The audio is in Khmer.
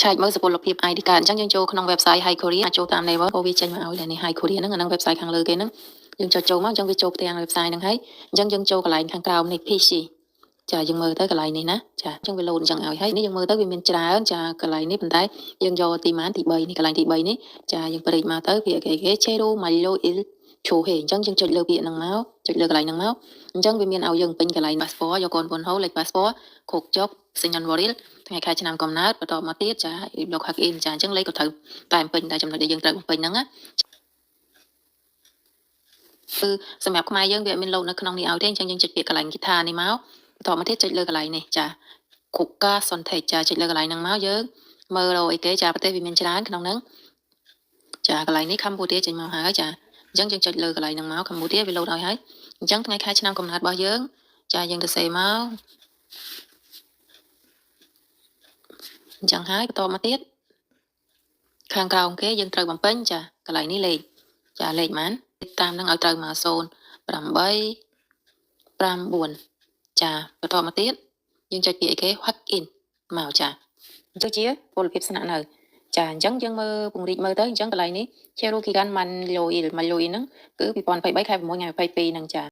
ឆែកមើលសុពលភាព ID card អញ្ចឹងយើងចូលក្នុង website Hi Korea អាចចូលតាម neighbor អូវាចេញមកឲ្យនេះ Hi Korea ហ្នឹងអាហ្នឹង website ខាងលើគេហ្នឹងយើងចុចចូលមកអញ្ចឹងវាចូលផ្ទាំង website ហ្នឹងហើយអញ្ចឹងយើងចូលកន្លែងខាងក្រោមនេះ PC ចាយើងមើលទៅកន្លែងនេះណាចាអញ្ចឹងវាលោតអញ្ចឹងឲ្យហើយនេះយើងមើលទៅវាមានច្រើនចាកន្លែងនេះប៉ុន្តែយើងយកទីម៉ានទី3នេះកន្លែងទី3នេះចាយើងព្រីកមកទៅវាគេ Chero Mayo Il Cho He អញ្ចឹងយើងចុចលើពាក្យហ្នឹងមកចុចលើកន្លែងហ្នឹងមកអញ្ចឹងវាមានឲ្យយើងពេញកន្លែង passport យកកូនហូលេខ passport ខុកចុកសញ្ញាវ៉ារីលថ្ងៃខែឆ្នាំកំណើតបន្តមកទៀតចាយក hack in ចាអញ្ចឹងលេខក៏ត្រូវតែពេញតែចំណុចដែលយើងត្រូវពេញហ្នឹងណាគឺសម្រាប់ខ្មែរយើងវាមានលោតនៅក្នុងនេះឲ្យទេអញ្ចឹងយើងចុចពាក្យកន្លែង guitar នេះមកបន្តមកទៀតចុចលើកន្លែងនេះចា Kuka Sontage ចាចុចលើកន្លែងហ្នឹងមកយើងមើលរកអីគេចាប្រទេសវាមានច្រើនក្នុងហ្នឹងចាកន្លែងនេះកម្ពុជាចេញមកហើយចាអញ្ចឹងយើងចុចលើកន្លែងហ្នឹងមកកម្ពុជាវាលោតឲ្យហើយអញ្ចឹងថ្ងៃខែឆ្នាំកំណើតរបស់យើងចាយើងទៅសេមកអញ្ចឹងហើយបន្តមកទៀតខាងក្រោមគេយើងត្រូវបំពេញចាកន្លែងនេះលេខចាលេខប៉ុន្មានតាមហ្នឹងឲ្យត្រូវមក0 8 9ចាបន្តមកទៀតយើងចុចពាក្យអីគេ hack in មកចាទៅជាពលភាពស្នាក់នៅចាអញ្ចឹងយើងមើលពង្រីកមើលទៅអញ្ចឹងកន្លែងនេះ Cherokee Gan Man Loil ហ្នឹងគឺ2023ខែ6ថ្ងៃ22ហ្នឹងចា